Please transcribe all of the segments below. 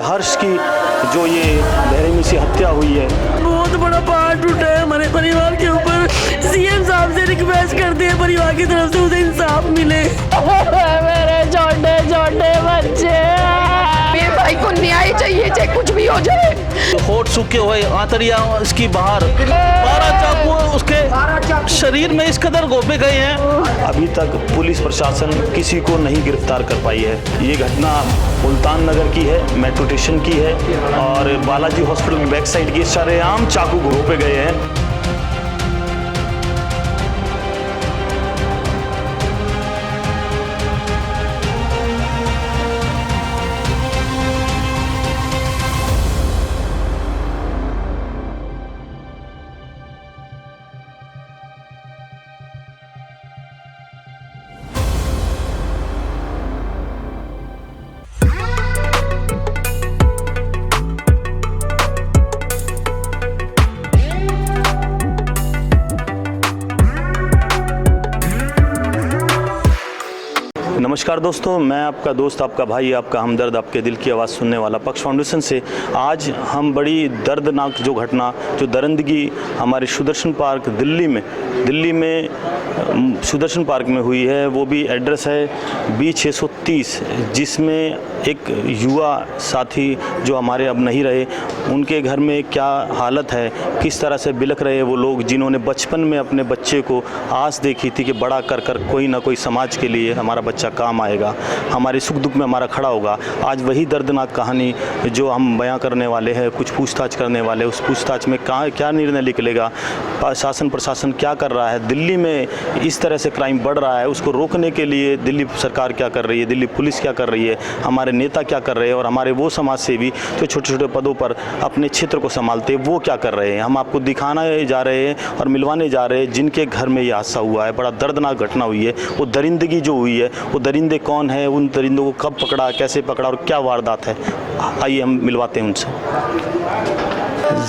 हर्ष की जो ये बेरहमी से हत्या हुई है, बहुत बड़ा पार्ट टूटा है हमारे परिवार के ऊपर। सीएम साहब से रिक्वेस्ट करते हैं परिवार की तरफ से उसे इंसाफ मिले। मेरे छोटे छोटे बच्चे, मेरे भाई को न्याय चाहिए, चाहे कुछ भी हो जाए। होठ सूखे हुए, आंतड़ियां इसकी बाहर, 12 चाकू उसके शरीर में इस कदर गोपे गए हैं। अभी तक पुलिस प्रशासन किसी को नहीं गिरफ्तार कर पाई है। ये घटना मुल्तान नगर की है, मेट्रो स्टेशन की है और बालाजी हॉस्पिटल की बैक साइड की सरेआम चाकू घोपे गए हैं। नमस्कार दोस्तों, मैं आपका दोस्त, आपका भाई, आपका हमदर्द, आपके दिल की आवाज़ सुनने वाला पक्ष फाउंडेशन से आज हम बड़ी दर्दनाक जो घटना जो दरिंदगी हमारे सुदर्शन पार्क दिल्ली में सुदर्शन पार्क में हुई है, वो भी एड्रेस है B630, जिसमें एक युवा साथी जो हमारे अब नहीं रहे, उनके घर में क्या हालत है, किस तरह से बिलख रहे वो लोग जिन्होंने बचपन में अपने बच्चे को आस देखी थी कि बड़ा कर कोई ना कोई समाज के लिए हमारा बच्चा काम आएगा, हमारे सुख दुख में हमारा खड़ा होगा। आज वही दर्दनाक कहानी जो हम बयां करने वाले हैं, कुछ पूछताछ करने वाले, उस पूछताछ में क्या निर्णय निकलेगा, शासन प्रशासन क्या कर रहा है, दिल्ली में इस तरह से क्राइम बढ़ रहा है, उसको रोकने के लिए दिल्ली सरकार क्या कर रही है, दिल्ली पुलिस क्या कर रही है, हमारे नेता क्या कर रहे हैं और हमारे वो समाज सेवी जो छोटे छोटे पदों पर अपने क्षेत्र को संभालते हैं वो क्या कर रहे हैं। हम आपको दिखाने जा रहे हैं और मिलवाने जा रहे हैं जिनके घर में ये हादसा हुआ है, बड़ा दर्दनाक घटना हुई है, वो दरिंदगी जो हुई है, वो दरिंदे कौन है, उन दरिंदों को कब पकड़ा, कैसे पकड़ा और क्या वारदात है। आइए हम मिलवाते हैं उनसे।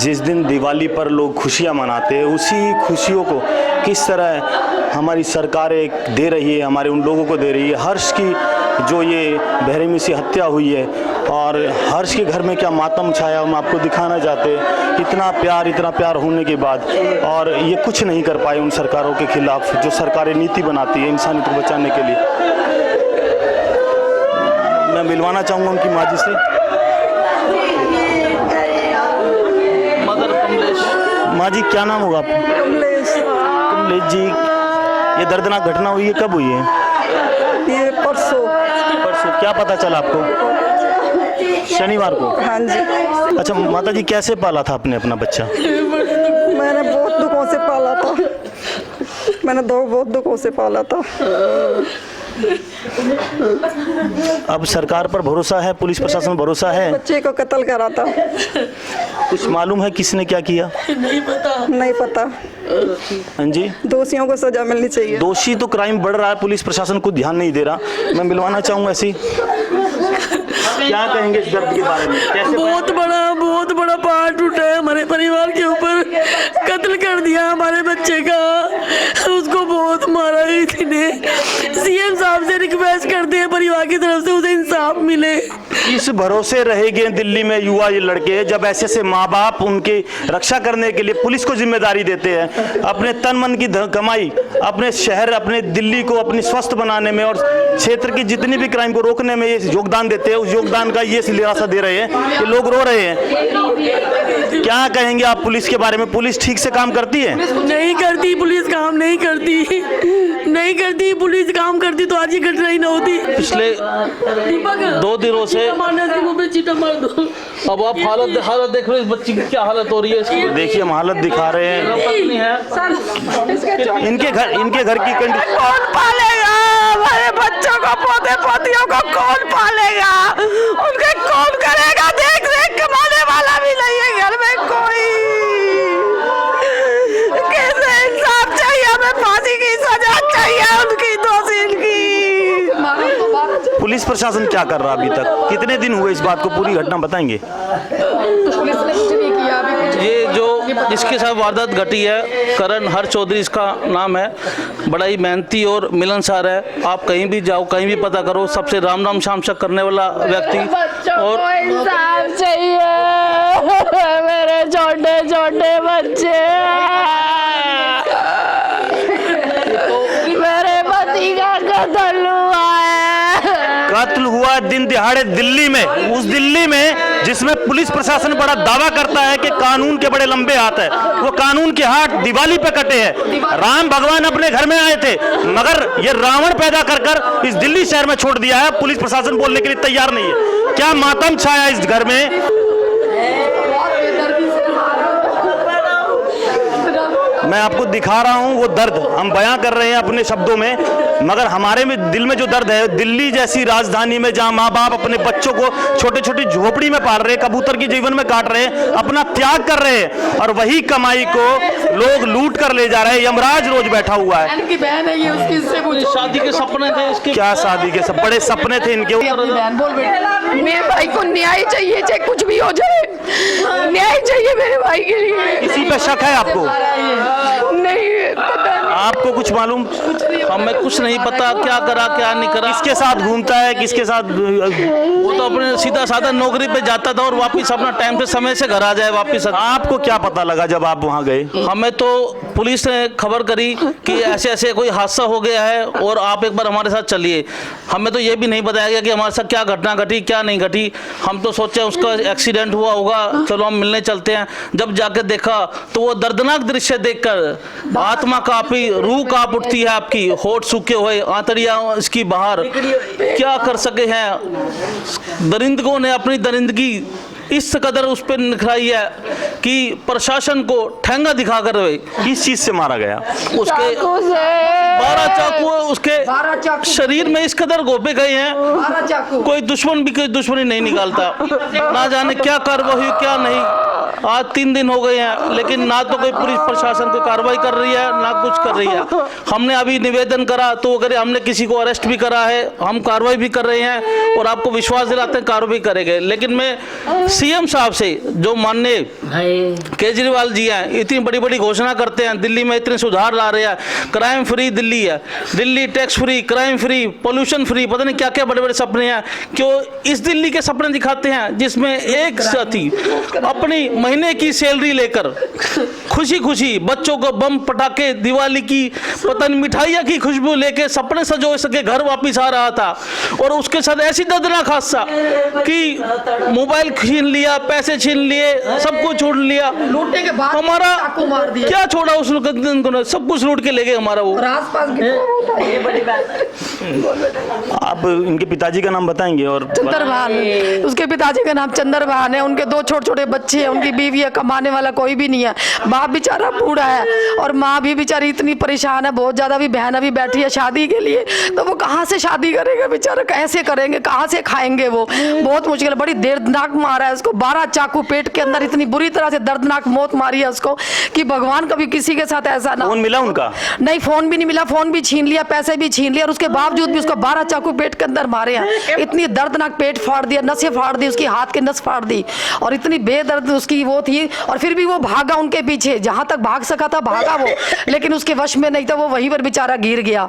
जिस दिन दिवाली पर लोग खुशियाँ मनाते हैं, उसी खुशियों को किस तरह हमारी सरकारें दे रही है, हमारे उन लोगों को दे रही है। हर्ष की जो ये बेरहमी से हत्या हुई है और हर्ष के घर में क्या मातम छाया, हम आपको दिखाना चाहते हैं। इतना प्यार होने के बाद और ये कुछ नहीं कर पाए उन सरकारों के खिलाफ जो सरकारें नीति बनाती है इंसानियत को बचाने के लिए। मैं मिलवाना चाहूँगा उनकी माँ जी से। मदर कमलेश। माँ जी क्या नाम होगा आपका? कमलेश जी, ये दर्दनाक घटना हुई है, कब हुई है? ये परसों। क्या पता चला आपको? शनिवार को? हाँ जी। अच्छा माता जी, कैसे पाला था आपने अपना बच्चा? मैंने बहुत दुखों से पाला था, मैंने बहुत दुखों से पाला था। अब सरकार पर भरोसा है, पुलिस प्रशासन पर भरोसा है? बच्चे को कत्ल करा था। कुछ मालूम है किसने क्या किया? नहीं पता। हाँ जी, दोषियों को सजा मिलनी चाहिए। दोषी तो क्राइम बढ़ रहा है, पुलिस प्रशासन को ध्यान नहीं दे रहा। मैं मिलवाना चाहूँगा ऐसी। क्या कहेंगे इस दर्द के बारे में? कैसे बहुत बड़ा पार्ट टूटा है हमारे परिवार के ऊपर। कत्ल कर दिया हमारे बच्चे का, उसको बहुत मारा इसने। सीएम साहब से रिक्वेस्ट करते हैं परिवार की तरफ से उसे इंसाफ मिले। इस भरोसे रहेंगे दिल्ली में युवा ये लड़के, जब ऐसे माँ बाप उनकी रक्षा करने के लिए पुलिस को जिम्मेदारी देते हैं, अपने तन मन की कमाई अपने शहर, अपने दिल्ली को अपनी स्वस्थ बनाने में और क्षेत्र की जितनी भी क्राइम को रोकने में ये योगदान देते हैं, उस योगदान का ये सिलासा दे रहे हैं कि लोग रो रहे हैं। क्या कहेंगे आप पुलिस के बारे में? पुलिस ठीक से काम करती है? नहीं करती, पुलिस काम नहीं करती। पुलिस काम करती तो आज ये घटना ही ना होती। पिछले 2 दिनों से अब आप हालत देख रहे हो, इस बच्ची की क्या हालत हो रही है। देखिए हम हालत दिखा रहे हैं। इनके घर की कंडीशन। कौन पालेगा हमारे बच्चों को, पोते पोतियों को कौन पालेगा, उनके कौन करेगा? देख कमाने वाला भी नहीं है घर में कोई। कैसे इंसाफ चाहिए हमें, फांसी की सजा चाहिए उनकी, दोषी इनकी। पुलिस प्रशासन क्या कर रहा अभी तक? कितने दिन हुए इस बात को? पूरी घटना बताएंगे। पुलिस ने कुछ नहीं किया अभी। ये जो जिसके साथ वारदात घटी है, करण हर चौधरी इसका नाम है, बड़ा ही मेहनती और मिलनसार है। आप कहीं भी जाओ, कहीं भी पता करो, सबसे राम राम शाम शक करने वाला व्यक्ति। और गई है, मेरे छोटे छोटे बच्चे, मेरे पति का कत्ल हुआ है। कत्ल हुआ दिन दिहाड़े दिल्ली में, उस दिल्ली में जिसमें पुलिस प्रशासन बड़ा दावा करता है कि कानून के बड़े लंबे हाथ है। वो कानून के हाथ दिवाली पे कटे हैं। राम भगवान अपने घर में आए थे, मगर ये रावण पैदा कर इस दिल्ली शहर में छोड़ दिया है। पुलिस प्रशासन बोलने के लिए तैयार नहीं है। क्या मातम छाया इस घर में। मैं आपको दिखा रहा हूं वो दर्द, हम बयां कर रहे हैं अपने शब्दों में, मगर हमारे में दिल में जो दर्द है, दिल्ली जैसी राजधानी में जहां माँ बाप अपने बच्चों को छोटे छोटी झोपड़ी में पाल रहे हैं, कबूतर की जीवन में काट रहे हैं, अपना त्याग कर रहे हैं, और वही कमाई को लोग लूट कर ले जा रहे हैं। यमराज रोज बैठा हुआ है। इनकी बहन है ये, उसकी इससे पूछो। शादी के सपने थे इसके। क्या शादी के सब बड़े सपने थे इनके। बहन बोल बेटे, मेरे भाई को न्याय चाहिए, चाहे कुछ भी हो जाए, न्याय चाहिए मेरे भाई के लिए। किसी पे शक है आपको? नहीं पता, आपको कुछ मालूम? हमें कुछ नहीं पता क्या करा क्या नहीं करा। किसके साथ घूमता है, किसके साथ? वो तो अपने सीधा साधा नौकरी पे जाता था और वापस अपना टाइम से समय से घर आ जाए वापस। आपको क्या पता लगा जब आप वहां गए? हमें तो पुलिस ने खबर करी कि ऐसे ऐसे कोई हादसा हो गया है और आप एक बार हमारे साथ चलिए। हमें तो ये भी नहीं बताया गया कि हमारे साथ क्या घटना घटी क्या नहीं घटी। हम तो सोचे उसका एक्सीडेंट हुआ होगा, चलो हम मिलने चलते हैं। जब जाके देखा तो वो दर्दनाक दृश्य देखकर आत्मा कांपी, रूह कांप उठती है आपकी, होठ सूखे हुए, आंतड़ियां इसकी बाहर। क्या कर सके हैं दरिंदगों ने, अपनी दरिंदगी इस कदर उस पर निखराई है कि प्रशासन को ठेंगा दिखाकर किस चीज से मारा गया? उसके 12 चाकू उसके शरीर में इस कदर गोपे गए हैं, कोई दुश्मन भी कोई दुश्मनी नहीं निकालता। ना जाने क्या कार्रवाई हुई क्या नहीं। आज 3 दिन हो गए हैं, लेकिन ना तो कोई पुलिस प्रशासन कोई कार्रवाई कर रही है ना कुछ कर रही है। हमने अभी निवेदन करा तो अगर हमने किसी को अरेस्ट भी करा है, हम कार्रवाई भी कर रहे हैं और आपको विश्वास दिलाते हैं कार्रवाई करेंगे। लेकिन मैं सीएम साहब से, जो माननीय केजरीवाल जी हैं, इतनी बड़ी बड़ी घोषणा करते हैं, दिल्ली में इतने सुधार ला रहे हैं, क्राइम फ्री दिल्ली है, Delhi tax free, crime free, pollution free, पता नहीं क्या क्या बड़े बड़े सपने हैं। क्यों इस दिल्ली के सपने दिखाते हैं जिसमें एक साथी अपनी महीने की सैलरी लेकर खुशी खुशी बच्चों को बम पटाखे, दिवाली की पतंग, मिठाइयाँ की खुशबू लेके सपने सजो सके घर वापिस आ रहा था, और उसके साथ ऐसी दर्दनाक हादसा कि मोबाइल छीन लिया, पैसे छीन लिए, सब कुछ छोड़ लिया। लूटने के बाद हमारा चाकू मार दिया। क्या छोड़ा उस ने, सब कुछ लूट के ले गए हमारा। वो आप इनके पिताजी का नाम बताएंगे? और चंद्रभान, उसके पिताजी का नाम चंद्रभान है, उनके 2 छोटे छोटे बच्चे हैं, उनकी बीवी है, कमाने वाला कोई भी नहीं है। बाप बेचारा बूढ़ा है और माँ भी बेचारी इतनी परेशान है बहुत ज्यादा। भी बहन अभी बैठी है शादी के लिए, तो वो कहाँ से शादी करेगा बेचारा, कैसे करेंगे, कहाँ से खाएंगे, वो बहुत मुश्किल है। बड़ी दर्दनाक मारा है उसको, 12 चाकू पेट के अंदर, इतनी बुरी तरह से दर्दनाक मौत मारी है उसको कि भगवान कभी किसी के साथ ऐसा ना। फोन मिला उनका? नहीं, फोन भी नहीं मिला, फोन भी छीन लिया, पैसे भी छीन लिया, और उसके बावजूद भी उसको 12 चाकू पेट के अंदर मारे हैं। इतनी दर्दनाक पेट फाड़ दिया, नसें फाड़ दी, उसकी हाथ की नस फाड़ दी, और इतनी बेदर्द उसकी वो थी। और फिर भी वो भागा उनके पीछे, जहां तक भाग सका था भागा वो, लेकिन उसके वश में नहीं था, वो वहीं पर बेचारा गिर गया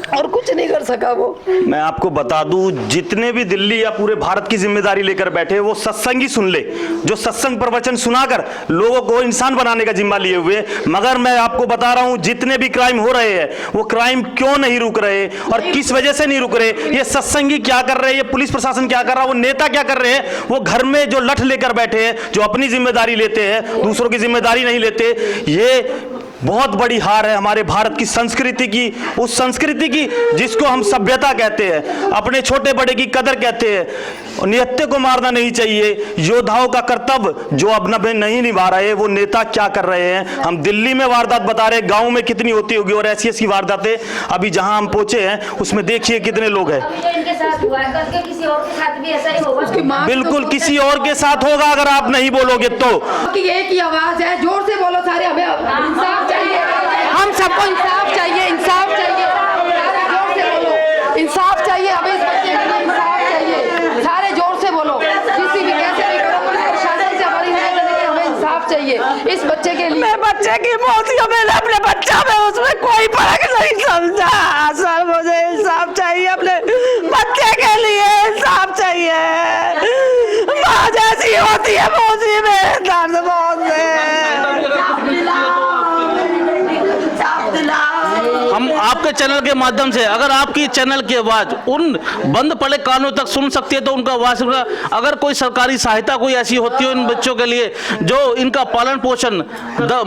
और कुछ नहीं कर सका वो। मैं आपको बता दूं, जितने भी दिल्ली या पूरे भारत की जिम्मेदारी लेकर बैठे वो सत्संग ही सुन ले, जो सत्संग प्रवचन सुनाकर लोगों को इंसान बनाने का जिम्मा लिए हुए। मगर मैं आपको बता रहा हूं, जितने भी क्राइम हो रहे हैं वो क्राइम क्यों नहीं रुक रहे और किस वजह से नहीं रुक रहे, ये सत्संगी क्या कर रहे हैं, ये पुलिस प्रशासन क्या कर रहा है, वो नेता क्या कर रहे हैं, वो घर में जो लठ लेकर बैठे हैं, जो अपनी जिम्मेदारी लेते हैं, दूसरों की जिम्मेदारी नहीं लेते। ये बहुत बड़ी हार है हमारे भारत की संस्कृति की, उस संस्कृति की जिसको हम सभ्यता कहते हैं, अपने छोटे बड़े की कदर कहते हैं। निहत्थे को मारना नहीं चाहिए। योद्धाओं का कर्तव्य जो अब नहीं निभा रहे, वो नेता क्या कर रहे हैं। हम दिल्ली में वारदात बता रहे, गांव में कितनी होती होगी, और ऐसी ऐसी वारदातें अभी जहां हम पहुंचे हैं उसमें देखिए कितने लोग हैं। इनके साथ हुआ है, कल के किसी और के साथ भी ऐसा ही होगा। बिल्कुल किसी और के साथ होगा अगर आप नहीं बोलोगे तो। एक ही आवाज है, जोर से बोलो सारे, हमें इंसाफ चाहिए, हम सबको इंसाफ चाहिए, इंसाफ चाहिए, जोर से बोलो, इंसाफ चाहिए, हमें इस बच्चे के लिए इंसाफ चाहिए, सारे जोर से बोलो, किसी भी कैसे भी करो, पुलिस प्रशासन से हमारी मदद करने के लिए हमें इंसाफ चाहिए इस बच्चे के लिए। मैं बच्चे की मौत को, मैंने अपने बच्चा में उसमें कोई फर्क नहीं समझा सर, मुझे इंसाफ चाहिए, अपने बच्चे के लिए इंसाफ चाहिए। माँ जैसी होती है मौसी में दर्द बहुत हम आपके चैनल के माध्यम से, अगर आपकी चैनल की आवाज उन बंद पड़े कानों तक सुन सकती है तो उनका आवाज, अगर कोई सरकारी सहायता कोई ऐसी होती है इन बच्चों के लिए जो इनका पालन पोषण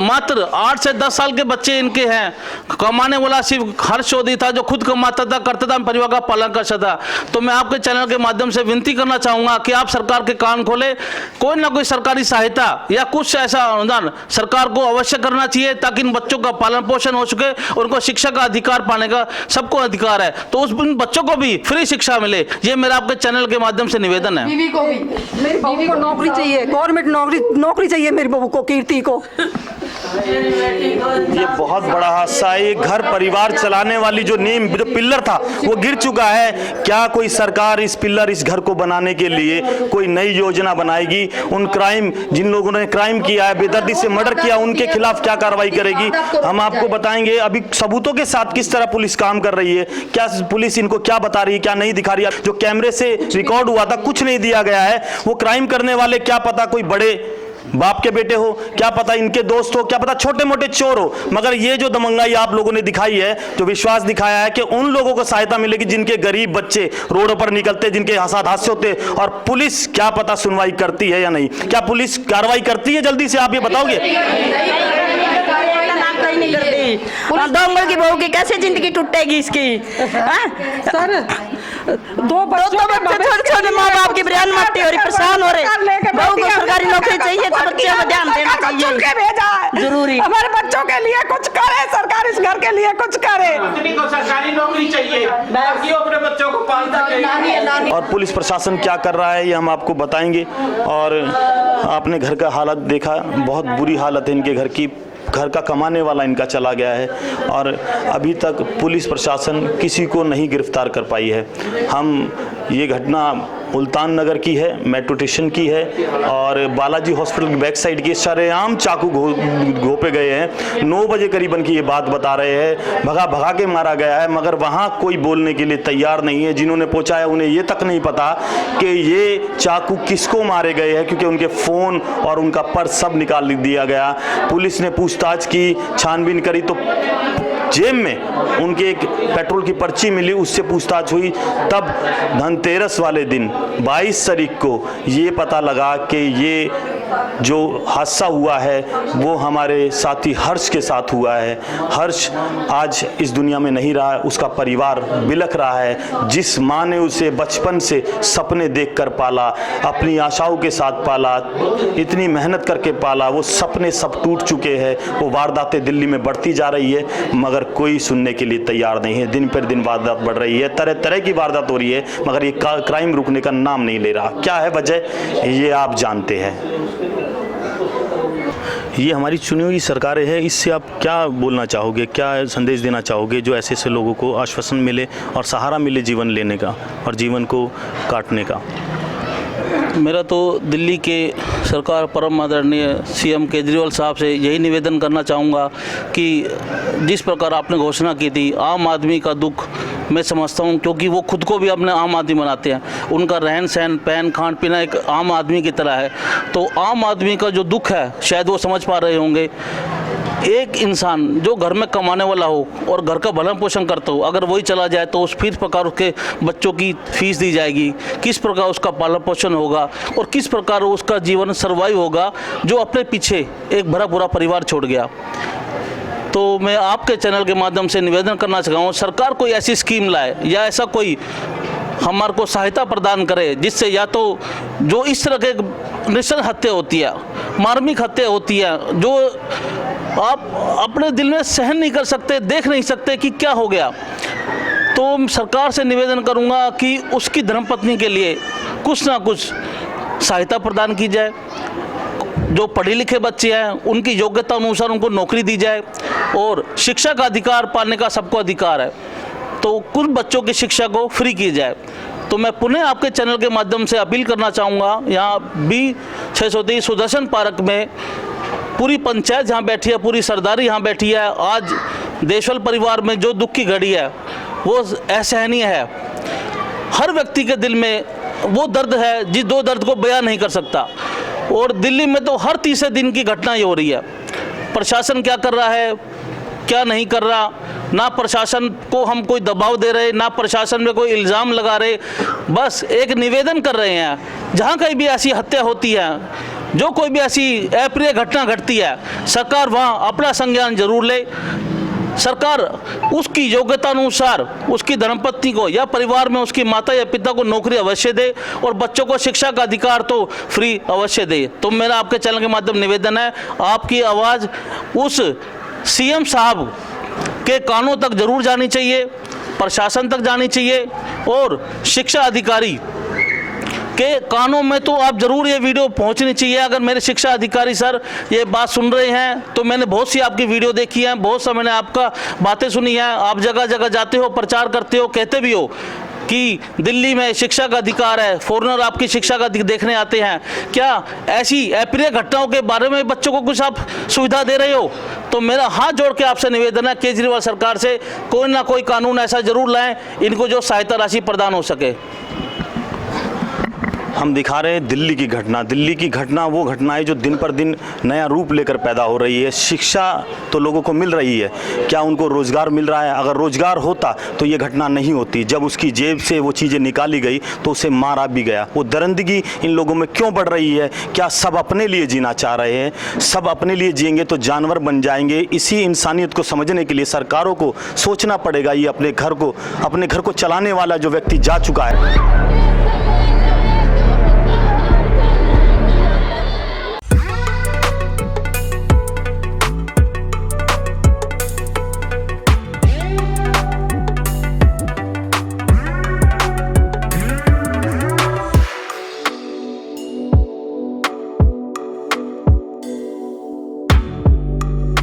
मात्र 8 से 10 साल के बच्चे इनके हैं, कमाने वाला सिर्फ हर्ष चौधरी था जो खुद कमाता था, करता था, परिवार का पालन करता था। तो मैं आपके चैनल के माध्यम से विनती करना चाहूंगा कि आप सरकार के कान खोले, कोई ना कोई सरकारी सहायता या कुछ ऐसा अनुदान सरकार को अवश्य करना चाहिए ताकि इन बच्चों का पालन पोषण हो सके, उनको शिक्षा का अधिकार पाने का सबको अधिकार है, तो उस इन बच्चों को भी फ्री शिक्षा मिले। ये मेरा आपके चैनल के माध्यम से निवेदन है। मेरी बहू को नौकरी चाहिए, गवर्नमेंट नौकरी चाहिए मेरी बहू को, कीर्ति को। ये बहुत बड़ा हादसा है। ये घर परिवार चलाने वाली जो नींव, जो पिल्लर था वो गिर चुका है। क्या कोई सरकार इस पिल्लर, इस घर को बनाने के लिए कोई नई योजना बनाएगी? उन क्राइम, जिन लोगों ने क्राइम किया है, बेदर्दी से मर्डर किया, उनके खिलाफ क्या कार्रवाई करेगी? हम आपको बताएंगे। अभी सबूतों के साथ किस तरह पुलिस काम कर रही है, क्या पुलिस इनको क्या बता रही है, क्या नहीं दिखा रही है। जो कैमरे से रिकॉर्ड हुआ था कुछ नहीं दिया गया है। वो क्राइम करने वाले क्या पता कोई बड़े बाप के बेटे हो, क्या पता इनके दोस्त हो, क्या पता छोटे मोटे चोर हो, मगर ये जो दमंगाई आप लोगों ने दिखाई है, जो विश्वास दिखाया है कि उन लोगों को सहायता मिलेगी जिनके गरीब बच्चे रोडों पर निकलते, जिनके साथ हादसे होते। और पुलिस क्या पता सुनवाई करती है या नहीं, क्या पुलिस कार्रवाई करती है जल्दी से, आप ये बताओगे? नहीं करती। दोंगल की बहू की कैसे जिंदगी टूटेगी इसकी? सर, दो बच्चे छोटे माँ बाप की बयान मट्टी हो रही, परेशान हो रहे। बहू को सरकारी नौकरी चाहिए तो बच्चे को ध्यान देना चाहिए, भेजा है जरूरी। हमारे बच्चों के लिए कुछ करे सरकार, इस घर के लिए कुछ करे। को सरकारी नौकरी चाहिए ताकि वो अपने बच्चों को पाल सके। और पुलिस प्रशासन क्या कर रहा है ये हम आपको बताएंगे। और आपने घर का हालत देखा, बहुत बुरी हालत है इनके घर की। घर का कमाने वाला इनका चला गया है और अभी तक पुलिस प्रशासन किसी को नहीं गिरफ्तार कर पाई है। हम ये घटना मुल्तान नगर की है, मेट्रो स्टेशन की है और बालाजी हॉस्पिटल की बैक साइड की। सरेआम चाकू घोपे गए हैं। 9 बजे करीबन की ये बात बता रहे हैं। भगा भगा के मारा गया है, मगर वहाँ कोई बोलने के लिए तैयार नहीं है। जिन्होंने पहुँचाया उन्हें ये तक नहीं पता कि ये चाकू किसको मारे गए हैं, क्योंकि उनके फ़ोन और उनका पर्स सब निकाल दिया गया। पुलिस ने पूछताछ की, छानबीन करी तो जेब में उनके एक पेट्रोल की पर्ची मिली, उससे पूछताछ हुई। तब धनतेरस वाले दिन 22 तारीख को ये पता लगा कि ये जो हादसा हुआ है वो हमारे साथी हर्ष के साथ हुआ है। हर्ष आज इस दुनिया में नहीं रहा है, उसका परिवार बिलख रहा है। जिस माँ ने उसे बचपन से सपने देखकर पाला, अपनी आशाओं के साथ पाला, इतनी मेहनत करके पाला, वो सपने सब टूट चुके हैं। वो वारदातें दिल्ली में बढ़ती जा रही है मगर कोई सुनने के लिए तैयार नहीं है। दिन पर दिन वारदात बढ़ रही है, तरह तरह की वारदात हो रही है, मगर ये क्राइम रुकने का नाम नहीं ले रहा। क्या है वजह, ये आप जानते हैं। ये हमारी चुनी हुई सरकारें हैं, इससे आप क्या बोलना चाहोगे, क्या संदेश देना चाहोगे जो ऐसे ऐसे लोगों को आश्वासन मिले और सहारा मिले जीवन लेने का और जीवन को काटने का? मेरा तो दिल्ली के सरकार परम आदरणीय सीएम केजरीवाल साहब से यही निवेदन करना चाहूँगा कि जिस प्रकार आपने घोषणा की थी, आम आदमी का दुख मैं समझता हूँ, क्योंकि वो खुद को भी अपने आम आदमी बनाते हैं। उनका रहन सहन, पहन खान पीना एक आम आदमी की तरह है। तो आम आदमी का जो दुख है शायद वो समझ पा रहे होंगे। एक इंसान जो घर में कमाने वाला हो और घर का भरण पोषण करता हो, अगर वही चला जाए तो उस किस प्रकार उसके बच्चों की फीस दी जाएगी, किस प्रकार उसका पालन पोषण होगा और किस प्रकार उसका जीवन सर्वाइव होगा जो अपने पीछे एक भरा पूरा परिवार छोड़ गया। तो मैं आपके चैनल के माध्यम से निवेदन करना चाहता हूँ, सरकार कोई ऐसी स्कीम लाए या ऐसा कोई हमारे को सहायता प्रदान करे जिससे या तो जो इस तरह के नृशंस हत्या होती है, मार्मिक हत्या होती है, जो आप अपने दिल में सहन नहीं कर सकते, देख नहीं सकते कि क्या हो गया, तो सरकार से निवेदन करूंगा कि उसकी धर्मपत्नी के लिए कुछ ना कुछ सहायता प्रदान की जाए। जो पढ़े लिखे बच्चे हैं उनकी योग्यता अनुसार उनको नौकरी दी जाए और शिक्षा का अधिकार पाने का सबको अधिकार है, तो कुछ बच्चों की शिक्षा को फ्री की जाए। तो मैं पुनः आपके चैनल के माध्यम से अपील करना चाहूँगा, यहाँ B623 सुदर्शन पार्क में पूरी पंचायत यहाँ बैठी है, पूरी सरदारी यहाँ बैठी है। आज देशवाल परिवार में जो दुख की घड़ी है वो असहनीय है। हर व्यक्ति के दिल में वो दर्द है जिस दो दर्द को बयान नहीं कर सकता। और दिल्ली में तो हर तीसरे दिन की घटना ही हो रही है। प्रशासन क्या कर रहा है, क्या नहीं कर रहा, ना प्रशासन को हम कोई दबाव दे रहे, ना प्रशासन में कोई इल्ज़ाम लगा रहे, बस एक निवेदन कर रहे हैं। जहाँ कहीं भी ऐसी हत्या होती है, जो कोई भी ऐसी अप्रिय घटना घटती है, सरकार वहाँ अपना संज्ञान जरूर ले। सरकार उसकी योग्यता अनुसार उसकी धर्मपत्नी को या परिवार में उसकी माता या पिता को नौकरी अवश्य दे और बच्चों को शिक्षा का अधिकार तो फ्री अवश्य दे। तो मेरा आपके चैनल के माध्यम निवेदन है, आपकी आवाज़ उस सीएम साहब के कानों तक जरूर जानी चाहिए, प्रशासन तक जानी चाहिए और शिक्षा अधिकारी के कानों में तो आप जरूर ये वीडियो पहुंचनी चाहिए। अगर मेरे शिक्षा अधिकारी सर ये बात सुन रहे हैं तो मैंने बहुत सी आपकी वीडियो देखी है, बहुत सा मैंने आपका बातें सुनी है, आप जगह जगह जाते हो, प्रचार करते हो, कहते भी हो कि दिल्ली में शिक्षा का अधिकार है, फॉरेनर आपकी शिक्षा का देखने आते हैं। क्या ऐसी अप्रिय घटनाओं के बारे में बच्चों को कुछ आप सुविधा दे रहे हो? तो मेरा हाथ जोड़ के आपसे निवेदन है, केजरीवाल सरकार से कोई ना कोई कानून ऐसा जरूर लाएं इनको जो सहायता राशि प्रदान हो सके। हम दिखा रहे हैं दिल्ली की घटना। दिल्ली की घटना वो घटना है जो दिन पर दिन नया रूप लेकर पैदा हो रही है। शिक्षा तो लोगों को मिल रही है, क्या उनको रोज़गार मिल रहा है? अगर रोज़गार होता तो ये घटना नहीं होती। जब उसकी जेब से वो चीज़ें निकाली गई तो उसे मारा भी गया। वो दरिंदगी इन लोगों में क्यों बढ़ रही है? क्या सब अपने लिए जीना चाह रहे हैं? सब अपने लिए जिएंगे तो जानवर बन जाएंगे। इसी इंसानियत को समझने के लिए सरकारों को सोचना पड़ेगा। ये अपने घर को चलाने वाला जो व्यक्ति जा चुका है,